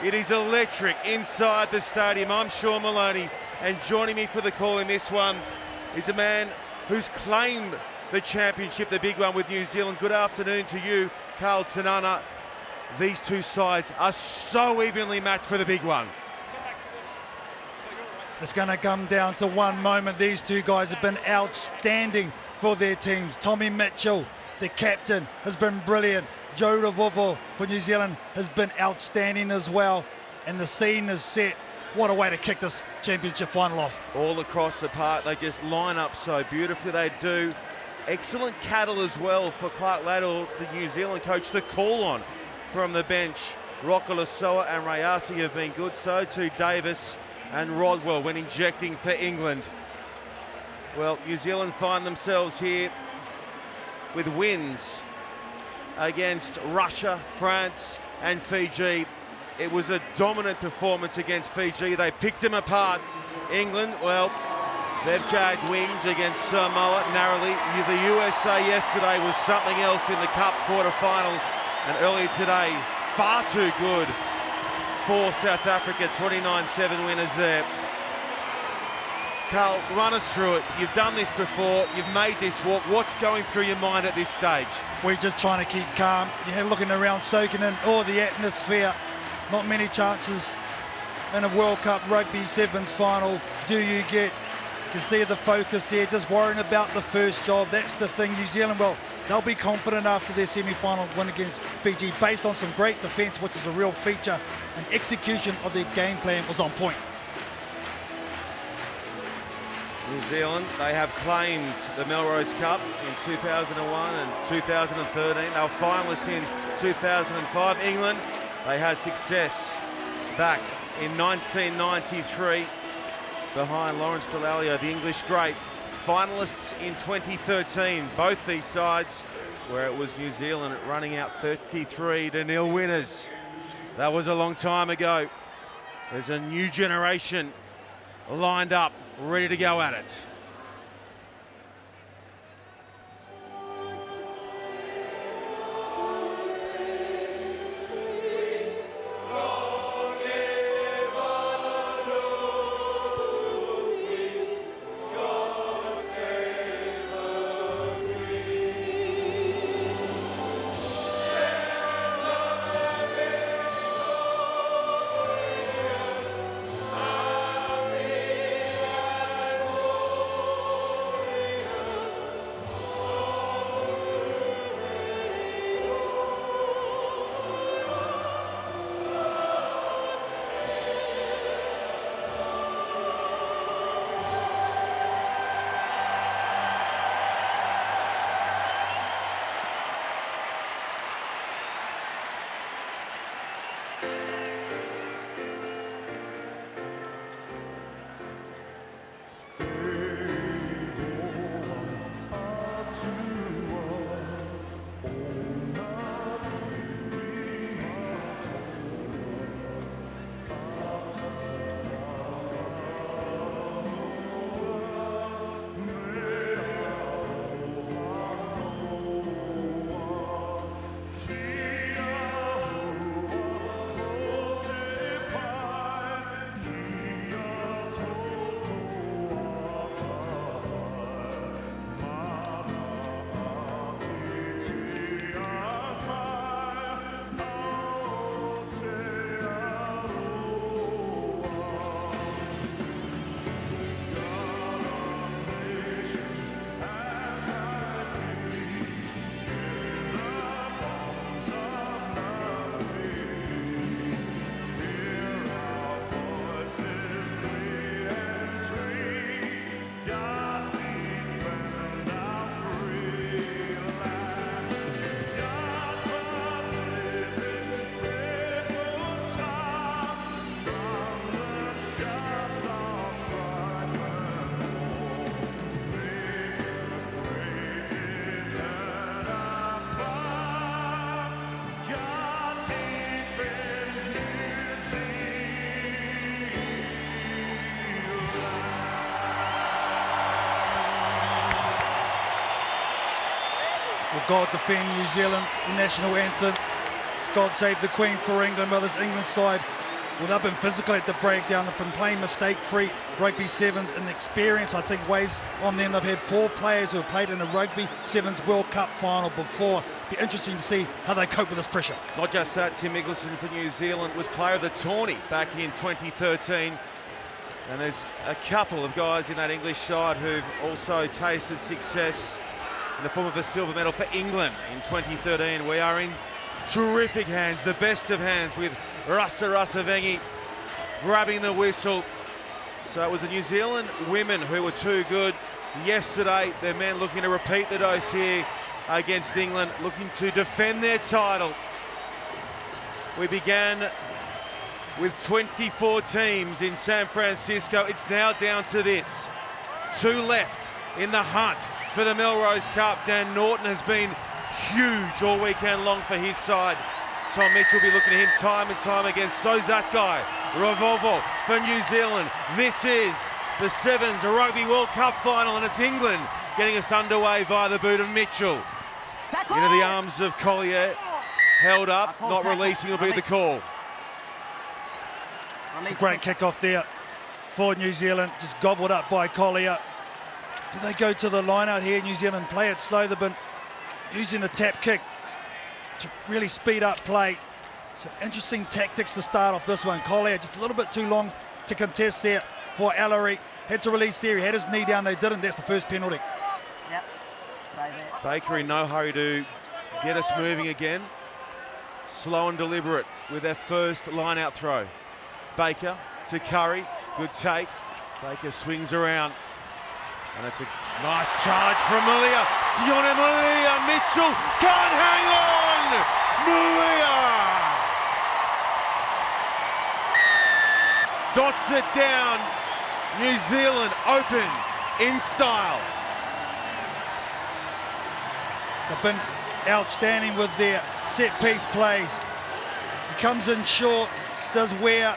It is electric inside the stadium. I'm Sean Maloney, and joining me for the call in this one is a man who's claimed the championship, the big one with New Zealand. Good afternoon to you, Carl Tanana. These two sides are so evenly matched for the big one. It's going to come down to one moment. These two guys have been outstanding for their teams. Tommy Mitchell, the captain, has been brilliant. Joe Ravovo for New Zealand has been outstanding as well. And the scene is set. What a way to kick this championship final off. All across the park, they just line up so beautifully. They do. Excellent cattle as well for Clark Laddell, the New Zealand coach, to call on from the bench. Rokolosoa and Rayasi have been good. So too Davis and Rodwell when injecting for England. Well, New Zealand find themselves here with wins against Russia, France and Fiji. It was a dominant performance against Fiji. They picked them apart. England, well, they've jagged wings against Samoa narrowly. The USA yesterday was something else in the Cup quarter-final, and earlier today, far too good for South Africa. 29-7 winners there. Carl, run us through it. You've done this before. You've made this walk. What's going through your mind at this stage? We're just trying to keep calm. You're looking around, soaking in all the atmosphere. Not many chances in a World Cup Rugby Sevens final do you get. You can see the focus here, just worrying about the first job. That's the thing. New Zealand, well, they'll be confident after their semi-final win against Fiji based on some great defence, which is a real feature, and execution of their game plan was on point. New Zealand, they have claimed the Melrose Cup in 2001 and 2013. They were finalists in 2005. England, they had success back in 1993 behind Lawrence Dallaglio, the English great. Finalists in 2013, both these sides, where it was New Zealand running out 33-0 winners. That was a long time ago. There's a new generation lined up, ready to go at it. God Defend New Zealand, the national anthem. God Save the Queen for England. Well, this England side Well, they've been physical at the breakdown. They've been playing mistake-free rugby sevens, and the experience, I think, weighs on them. They've had 4 players who have played in a rugby sevens World Cup final before. Be interesting to see how they cope with this pressure. Not just that, Tim Mickelson for New Zealand was player of the tourney back in 2013. And there's a couple of guys in that English side who've also tasted success in the form of a silver medal for England in 2013. We are in terrific hands, the best of hands, with Rasa Vengi grabbing the whistle. So it was the New Zealand women who were too good yesterday. Their men looking to repeat the dose here against England, looking to defend their title. We began with 24 teams in San Francisco. It's now down to this. 2 left in the hunt for the Melrose Cup. Dan Norton has been huge all weekend long for his side. Tom Mitchell will be looking at him time and time again. So's that guy, Revolvo for New Zealand. This is the Sevens Rugby World Cup final, and it's England getting us underway via the boot of Mitchell. Into the arms of Collier, held up, not releasing will be the call. Great kick-off there for New Zealand, just gobbled up by Collier. Do they go to the line-out here? New Zealand play it slow. They've been using the tap kick to really speed up play. So interesting tactics to start off this one. Collier just a little bit too long to contest there for Ellery. Had to release there, he had his knee down, they didn't. That's the first penalty. Yep. Baker in no hurry to get us moving again. Slow and deliberate with their first line-out throw. Baker to Curry, good take. Baker swings around, and it's a nice charge from Malia. Sione Malia, Mitchell can't hang on! Malia! Dots it down. New Zealand open in style. They've been outstanding with their set-piece plays. He comes in short, does wear,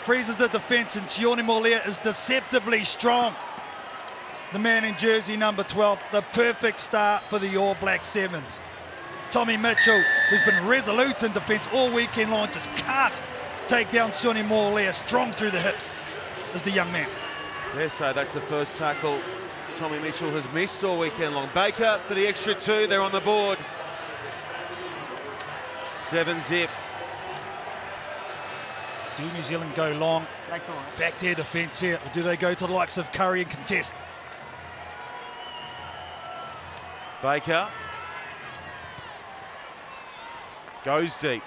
freezes the defence, and Sione Malia is deceptively strong. The man in jersey number 12, the perfect start for the All Black Sevens. Tommy Mitchell, who's been resolute in defence all weekend long, just can't take down Sione Malia. Strong through the hips is the young man. Yeah, so that's the first tackle Tommy Mitchell has missed all weekend long. Baker for the extra 2, they're on the board. 7-zip. Do New Zealand go long? Back their defence here, or do they go to the likes of Curry and contest? Baker goes deep.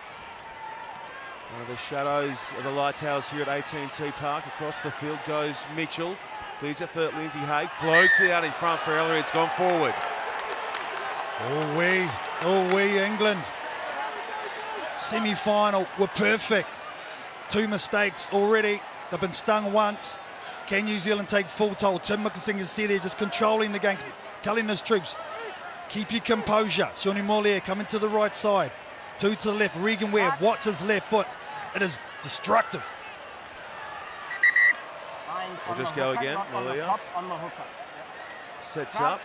One of the shadows of the light towers here at AT&T Park. Across the field goes Mitchell. Clears it for Lindsay Haig. Floats it out in front for Ellery. It's gone forward. Oh we, England. Semi-final were perfect. 2 mistakes already. They've been stung once. Can New Zealand take full toll? Tim Mickelson is there just controlling the game, telling his troops, keep your composure. Sione Malia coming to the right side. 2 to the left. Regan Webb, watch his left foot. It is destructive. We'll just go again, Malia. Sets up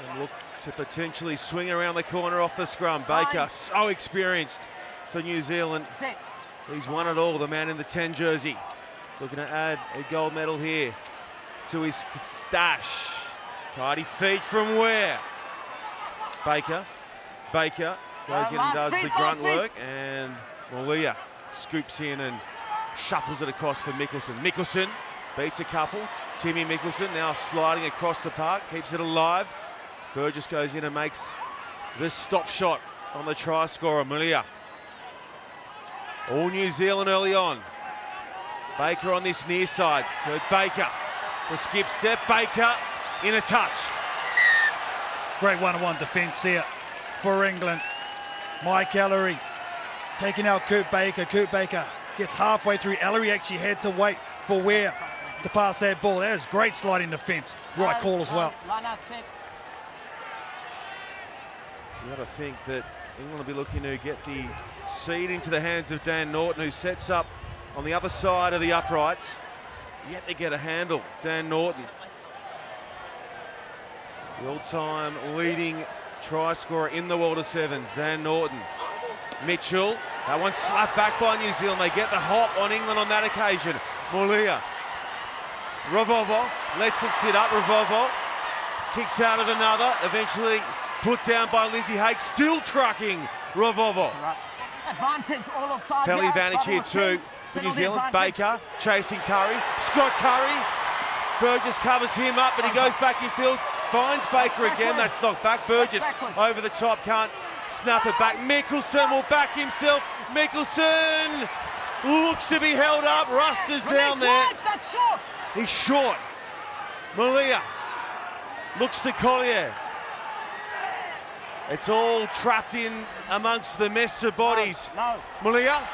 and look to potentially swing around the corner off the scrum. Baker, so experienced for New Zealand. He's won it all, the man in the 10 jersey. Looking to add a gold medal here to his stash. Tidy feet from where? Baker goes in and does the grunt work, and Malia scoops in and shuffles it across for Mickelson. Mickelson beats a couple. Timmy Mickelson now sliding across the park, keeps it alive. Burgess goes in and makes the stop shot on the try scorer, Malia. All New Zealand early on. Baker on this near side. Good Baker. The skip step. Baker in a touch. Great one-on-one defence here for England. Mike Ellery taking out Kurt Baker. Kurt Baker gets halfway through. Ellery actually had to wait for Ware to pass that ball. That is great sliding defence. Right call as well. You got to think that England will be looking to get the seed into the hands of Dan Norton, who sets up on the other side of the uprights. Yet to get a handle, Dan Norton. The all-time leading try scorer in the world of sevens, Dan Norton. Mitchell, that one slapped back by New Zealand. They get the hop on England on that occasion. Molia. Ravovo lets it sit up. Ravovo kicks out of another. Eventually put down by Lindsay Haig. Still trucking Ravovo. Advantage, all offside. Penalty advantage here too for New Zealand. Baker chasing Curry. Scott Curry. Burgess covers him up, but he goes back in field. Finds Baker again. That's knocked back. Burgess over the top. Can't snap it back. Mickelson will back himself. Mickelson looks to be held up. Rust is down there. He's short. Malia looks to Collier. It's all trapped in amongst the mess of bodies. No. Malia.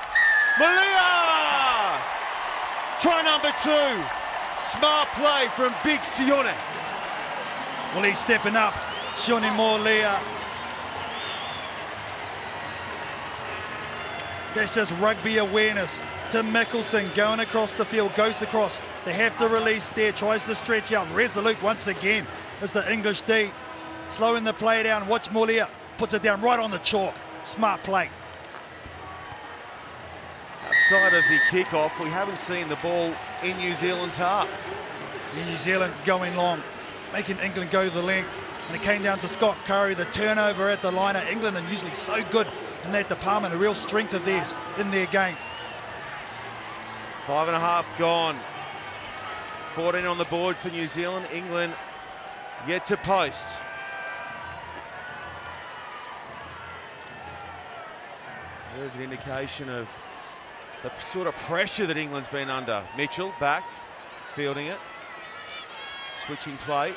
Try number 2. Smart play from Big Sione. Well, he's stepping up. Sione Molia. That's just rugby awareness. Tim Mickelson going across the field, goes across. They have to release there, tries to stretch out. Resolute once again is the English D. Slowing the play down. Watch Molia. Puts it down right on the chalk. Smart play. Outside of the kickoff, we haven't seen the ball in New Zealand's half. New Zealand going long, making England go the length. And it came down to Scott Curry, the turnover at the liner. England are usually so good in that department, a real strength of theirs in their game. 5.5 gone. 14 on the board for New Zealand. England yet to post. There's an indication of the sort of pressure that England's been under. Mitchell back, fielding it. Switching play.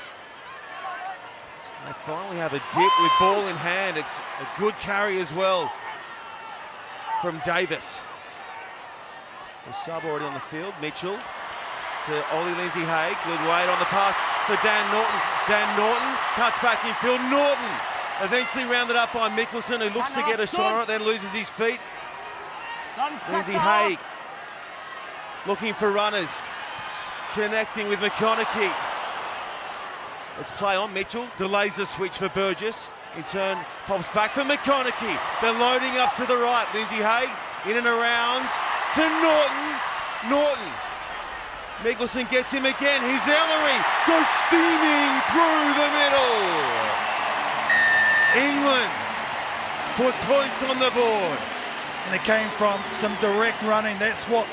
They finally have a dip with ball in hand. It's a good carry as well from Davis. The sub already on the field. Mitchell to Ollie Lindsay Haig. Good weight on the pass for Dan Norton. Dan Norton cuts back in field. Norton eventually rounded up by Mickelson, who looks to get a shot on it, then loses his feet. Lindsay Haig looking for runners. Connecting with McConaughey. Let's play on. Mitchell delays the switch for Burgess. In turn, pops back for McConaughey. They're loading up to the right. Lindsay Haig in and around to Norton. Norton. Mickelson gets him again. His Ellery goes steaming through the middle. England put points on the board. And it came from some direct running. That's what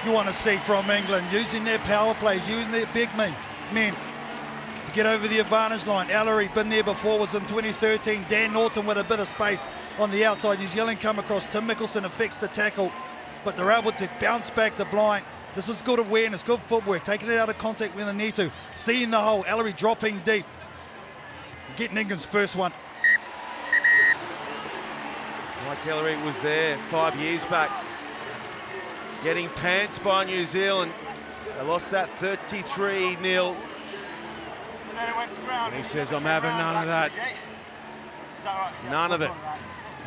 you want to see from England. Using their power plays, using their big men to get over the advantage line. Ellery, been there before, was in 2013. Dan Norton with a bit of space on the outside. New Zealand come across. Tim Mickelson affects the tackle, but they're able to bounce back the blind. This is good awareness, good footwork, taking it out of contact when they need to. Seeing the hole, Ellery dropping deep. Getting England's first one. Mike Ellery was there 5 years back. Getting pants by New Zealand. They lost that 33-0. And he says, I'm having none of that. None of it.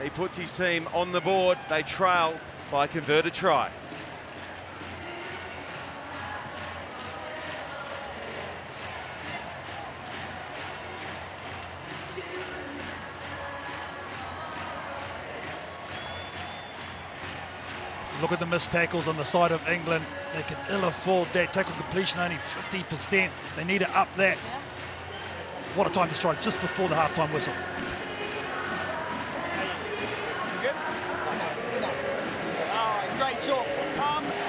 He puts his team on the board. They trail by a converted try. Look at the missed tackles on the side of England. They can ill afford that. Tackle completion only 50%. They need to up that. What a time to strike just before the halftime whistle. Great job.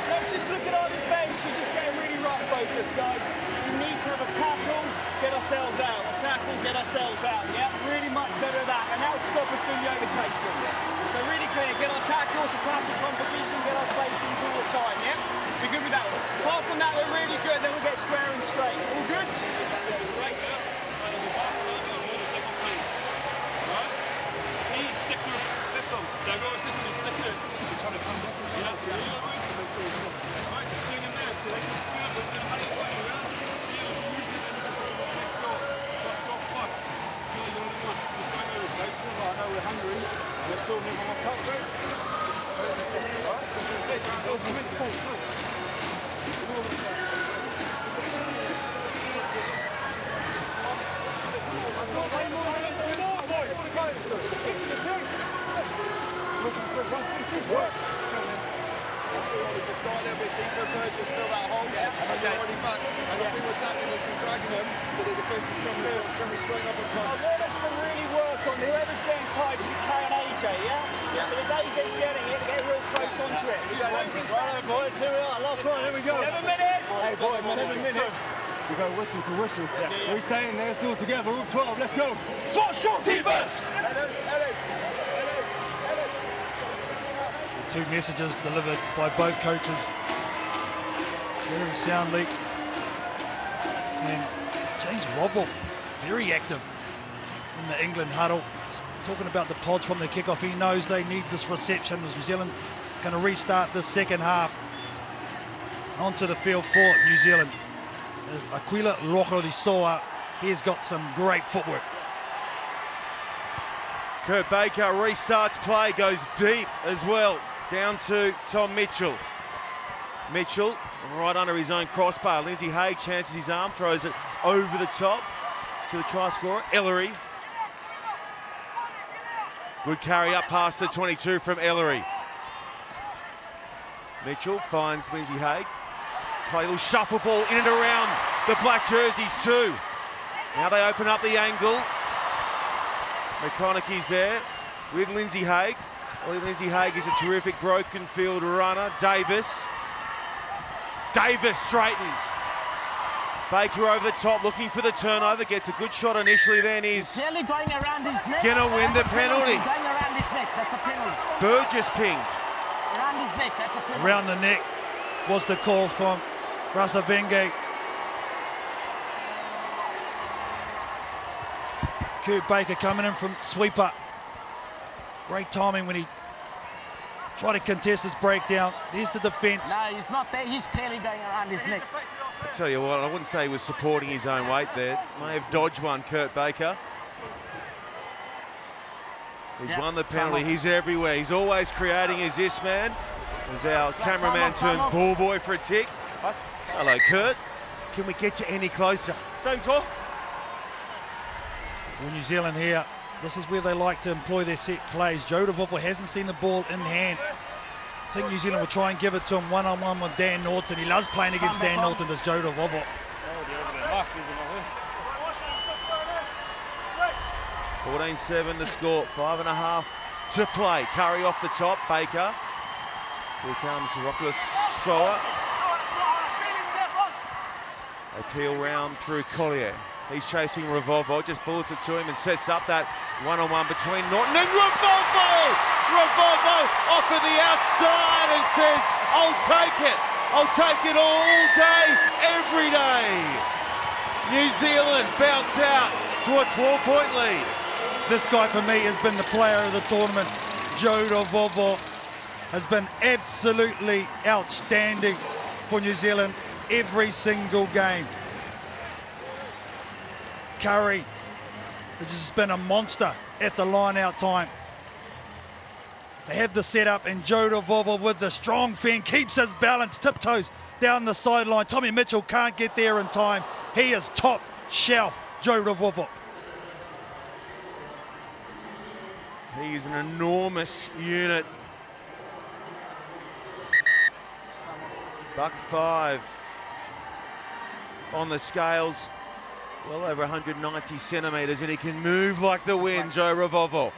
Let's just look at our defence. We're just getting really right focused, guys. We need to have a tackle, get ourselves out. A tackle, get ourselves out. Yeah, really much better at that. And that'll stop us doing the overchasing. So really clear, get our tackles, a tackle competition, get our spacings all the time, yeah? We're good with that one. Apart from that, we're really good, then we'll get square and straight. All good? Great. Stick to the system. They've got a system to stick to. We're trying to come back. Yeah. Right, just swing in there. So they can feel it. We're going to have it way around. I know we're hungry. We're still moving on cut rates. Right? players just fill that hole, and then you're already back. And I think what's happening is we're dragging them, so the defence is coming straight up and I punch. want us to really work on whoever's getting tight to be carrying AJ, yeah? So as AJ's getting it, get real close onto it. So Right, boys, here we are, last one, here we go. 7 minutes! Hey, boys, 7 minutes. We go whistle to whistle. We stay in there, it's all together, all 12, let's go. Swat shot team first! Two messages delivered by both coaches very soundly. And James Robble, very active in the England huddle, talking about the pods from the kickoff. He knows they need this reception as New Zealand going to restart this second half. And onto the field for New Zealand is Aquila Rokorisoa. He's got some great footwork. Kurt Baker restarts play, goes deep as well, down to Tom Mitchell. Mitchell right under his own crossbar. Lindsay Hay chances his arm, throws it over the top to the try scorer, Ellery. Good carry up past the 22 from Ellery. Mitchell finds Lindsay Hay. Tight little shuffle ball in and around the black jerseys too. Now they open up the angle. McConaughey's there with Lindsay Haig. Lindsay Haig is a terrific broken field runner. Davis straightens. Baker over the top looking for the turnover. Gets a good shot initially, then is Nearly going around his neck. gonna win the penalty. Going around his neck, that's a penalty. Burgess pinged. Around his neck, that's a penalty. Around the neck was the call from Rasavenge. Kurt Baker coming in from sweeper. Great timing when he tried to contest this breakdown. There's the defence. No, he's not there. He's clearly going around his neck. I tell you what, I wouldn't say he was supporting his own weight there. May have dodged one, Kurt Baker. He's won the penalty. He's everywhere. He's always creating. Is this man? As our cameraman turns ball boy for a tick. Hello, Kurt. Can we get you any closer? Same call. Well, New Zealand here, this is where they like to employ their set plays. Joe DeVoffel hasn't seen the ball in hand. I think New Zealand will try and give it to him one-on-one with Dan Norton. He loves playing against Dan Norton, does Joe DeVoffel. 14-7 the score, 5.5 to play. Curry off the top, Baker. Here comes Rokorisoa. They peel round through Collier. He's chasing Revolvo, just bullets it to him and sets up that one-on-one between Norton and Revolvo! Revolvo off of the outside and says, I'll take it. I'll take it all day, every day. New Zealand bounce out to a 12-point lead. This guy for me has been the player of the tournament. Joe DeVoffel has been absolutely outstanding for New Zealand every single game. Curry has just been a monster at the line-out time. They have the setup, and Joe DeVoffel with the strong fend keeps his balance, tiptoes down the sideline. Tommy Mitchell can't get there in time. He is top shelf, Joe DeVoffel. He is an enormous unit. $105 on the scales. Well over 190 centimetres, and he can move like the wind, Joe Revolvo.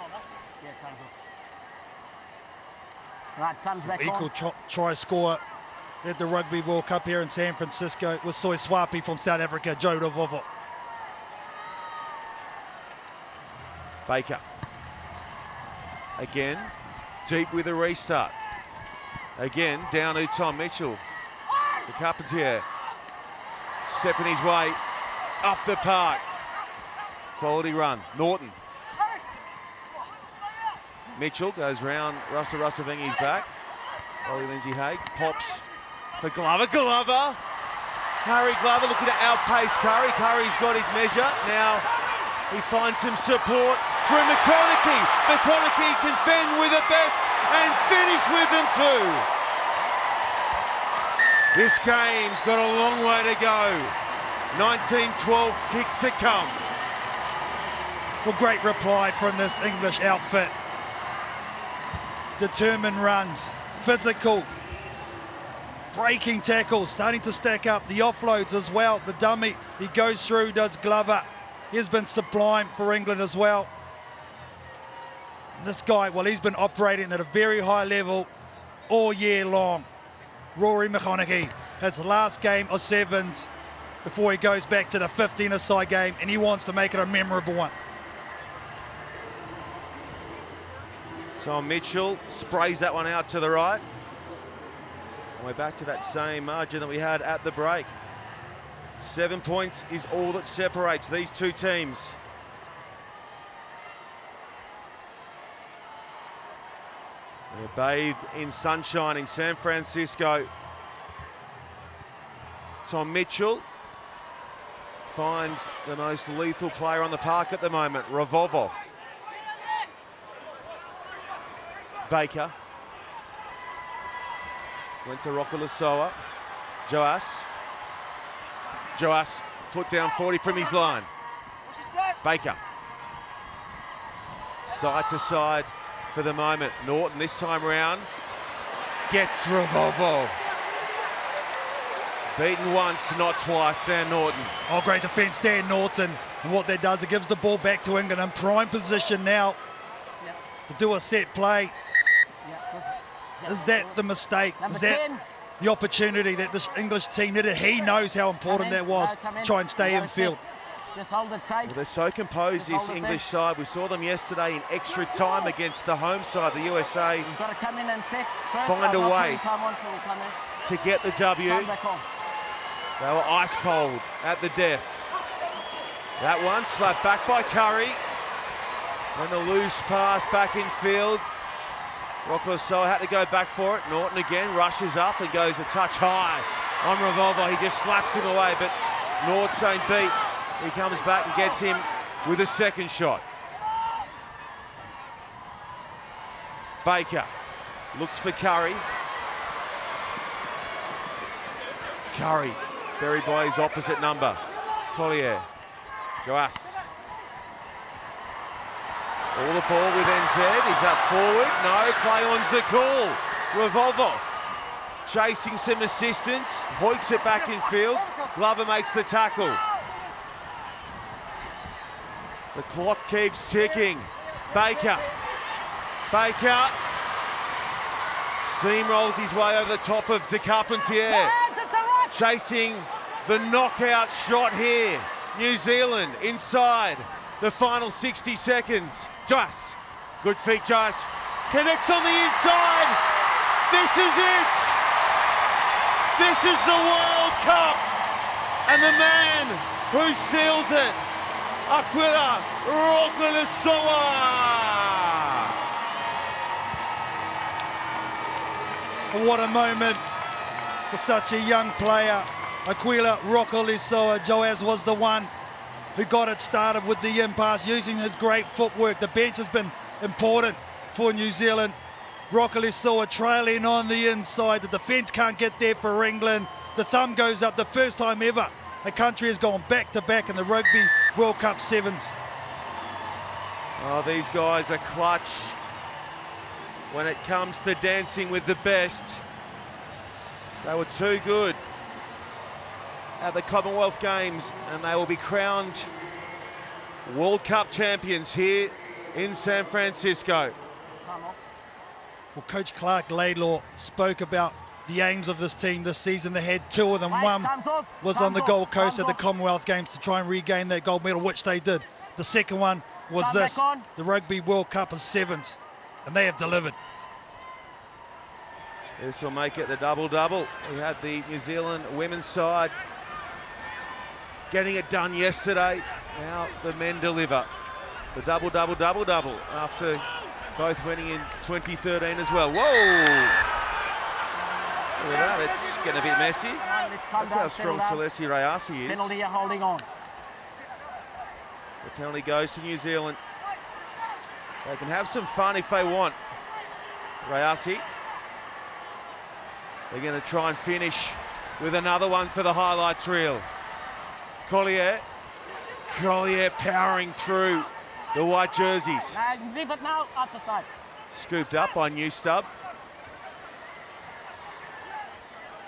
Right, comes back Equal on. try scorer at the Rugby World Cup here in San Francisco with Soy Swapi from South Africa, Joe DeVoffel. Baker. Again, deep with a restart. Again, down to Tom Mitchell. The Carpentier stepping his way up the park. Quality run. Norton. Mitchell goes round Russell Vengi's back. Ollie Lindsay Haig pops for Glover. Glover. Harry Glover looking to outpace Curry. Curry's got his measure. Now he finds some support from McConaughey. McConaughey can fend with the best and finish with them too. This game's got a long way to go. 19-12 kick to come. Well, great reply from this English outfit. Determined runs, physical, Breaking tackles, starting to stack up. The offloads as well. The dummy, he goes through, does Glover. He's been sublime for England as well. This guy, well, he's been operating at a very high level all year long. Rory McConaughey, his last game of sevens before he goes back to the 15-a-side game, and he wants to make it a memorable one. Tom Mitchell sprays that one out to the right. And we're back to that same margin that we had at the break. 7 points is all that separates these two teams. They're bathed in sunshine in San Francisco. Tom Mitchell finds the most lethal player on the park at the moment, Revolvo. Baker. Went to Rokulisoa. Joas put down 40 from his line. Baker. Side to side for the moment. Norton this time around gets Revolvo. Beaten once, not twice, Dan Norton. Oh, great defence, Dan Norton. And what that does, it gives the ball back to England in prime position now to do a set play. Is that the mistake? Is that the opportunity that this English team needed? He knows how important that was to try and stay in field. Just hold it, Craig. Well, they're so composed, this English side. We saw them yesterday in extra time against the home side, the USA. You've got to come in and set. First, Find a way come in. to get the W. Time back on. They were ice cold at the death. That one slapped back by Curry. And the loose pass back in field. Rokulisoa had to go back for it. Norton again rushes up and goes a touch high on Revolver. He just slaps him away, but Nort's ain't beat. He comes back and gets him with a second shot. Baker looks for Curry. Curry buried by his opposite number. Collier. Joas. All the ball with NZ. Is that forward? No, play on's the call. Revolvo chasing some assistance. Hoiks it back in field. Glover makes the tackle. The clock keeps ticking. Baker steamrolls his way over the top of De Carpentier. Chasing the knockout shot here. New Zealand inside the final 60 seconds. Joas, good feet, Joas. Connects on the inside. This is it. This is the World Cup. And the man who seals it, Aquila Rokulisoa. What a moment for such a young player. Aquila Rokulisoa. Joas was the one who got it started with the in-pass using his great footwork. The bench has been important for New Zealand. Rokulisoa trailing on the inside. The defence can't get there for England. The thumb goes up. The first time ever a country has gone back-to-back in the Rugby World Cup Sevens. Oh, these guys are clutch when it comes to dancing with the best. They were too good at the Commonwealth Games, and they will be crowned World Cup champions here in San Francisco. Well, Coach Clark Laidlaw spoke about the aims of this team this season. They had two of them. One was on the Gold Coast at the Commonwealth Games to try and regain that gold medal, which they did. The second one was this, the Rugby World Cup of Sevens, and they have delivered. This will make it the double-double. We had the New Zealand women's side getting it done yesterday. Now the men deliver. The double-double after both winning in 2013 as well. Whoa! Look at that, it's getting a bit messy. That's how strong Celeste Rayasi is. Penalty, you're holding on. The penalty goes to New Zealand. They can have some fun if they want. Rayasi. They're going to try and finish with another one for the highlights reel. Collier powering through the white jerseys. Leave it now, out the side. Scooped up by Newstub.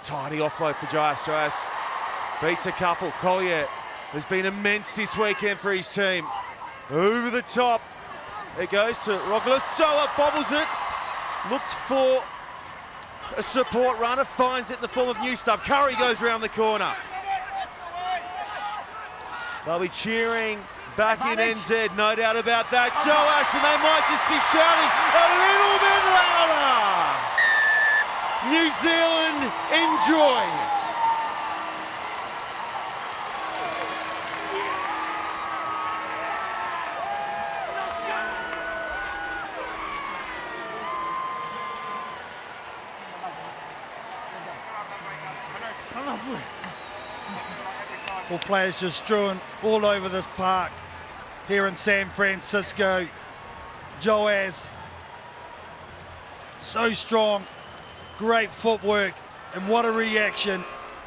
Tidy offload for Joas. Joas beats a couple. Collier has been immense this weekend for his team. Over the top. It goes to Rockler. Soa bobbles it. Looks for a support runner. Finds it in the form of New Stuff. Curry goes around the corner. They'll be cheering back in NZ, no doubt about that. Joas, and they might just be shouting a little bit louder. New Zealand, enjoy. Well, players just strewn all over this park here in San Francisco. Joas, so strong, great footwork, and what a reaction.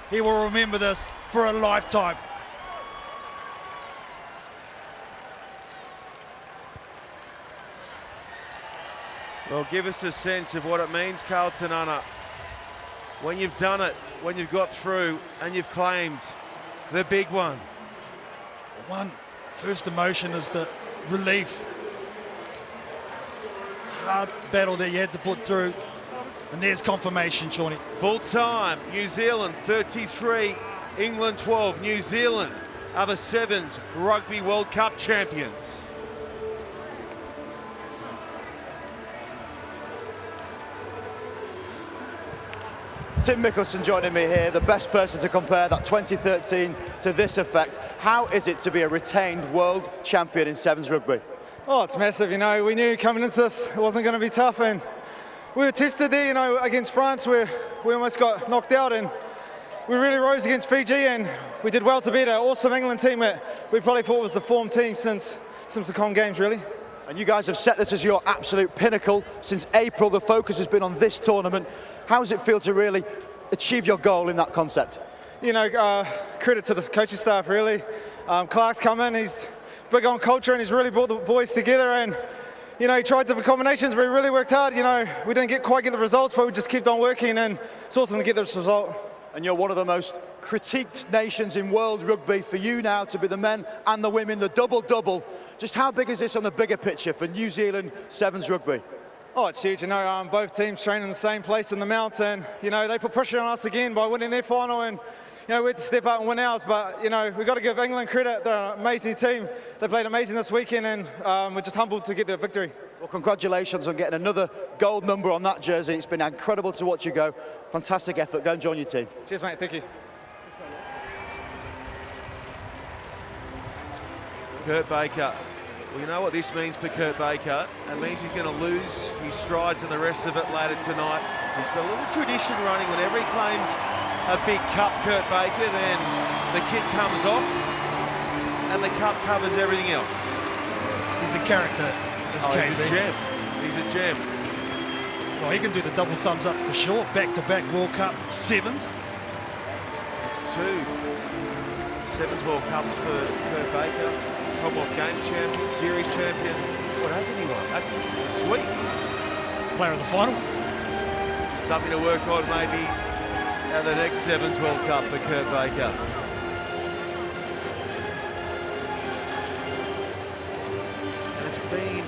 He will remember this for a lifetime. Well, give us a sense of what it means, Carlton Unna, when you've done it, when you've got through and you've claimed the big one. One first emotion is the relief. Hard battle that you had to put through. And there's confirmation, Shawnee. Full time, New Zealand 33, England 12. New Zealand are the Sevens Rugby World Cup champions. Tim Mickelson joining me here, the best person to compare that 2013 to this effect. How is it to be a retained world champion in Sevens rugby? Oh, it's massive, you know. We knew coming into this it wasn't going to be tough, and we were tested there, you know, against France where we almost got knocked out, and we really rose against Fiji, and we did well to beat an awesome England team that we probably thought was the form team since the Com Games, really. And you guys have set this as your absolute pinnacle. Since April, the focus has been on this tournament. How does it feel to really achieve your goal in that concept? You know, credit to the coaching staff, really. Clark's come in, he's big on culture, and he's really brought the boys together, and you know, he tried different combinations, but he really worked hard. You know, we didn't quite get the results, but we just kept on working, and it's awesome to get this result. And you're one of the most critiqued nations in world rugby. For you now to be the men and the women, the double-double, just how big is this on the bigger picture for New Zealand Sevens rugby? Oh, it's huge. You know, both teams train in the same place in the mountain. You know, they put pressure on us again by winning their final, and you know, we had to step up and win ours. But you know, we've got to give England credit. They're an amazing team. They played amazing this weekend, and we're just humbled to get the victory. Well, congratulations on getting another gold number on that jersey. It's been incredible to watch you go. Fantastic effort. Go and join your team. Cheers, mate. Thank you. Kurt Baker. Well, you know what this means for Kurt Baker? It means he's going to lose his strides and the rest of it later tonight. He's got a little tradition running. Whenever he claims a big cup, Kurt Baker, then the kit comes off and the cup covers everything else. He's a character. He's a gem. He's a gem. Well, he can do the double thumbs up for sure. Back-to-back World Cup Sevens. It's 2 Sevens World Cups for Kurt Baker. Commonwealth Games champion, series champion. What hasn't he won? That's sweet. Player of the final. Something to work on maybe at the next Sevens World Cup for Kurt Baker. And it's been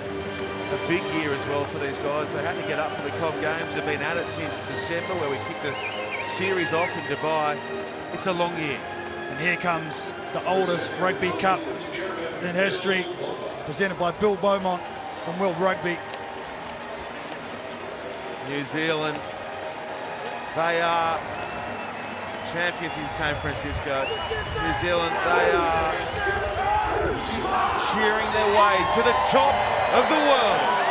a big year as well for these guys. They had to get up for the Com Games. They've been at it since December, where we kicked the series off in Dubai. It's a long year. And here comes the oldest Rugby Cup in history, presented by Bill Beaumont from World Rugby. New Zealand, they are champions in San Francisco. New Zealand, they are cheering their way to the top of the world.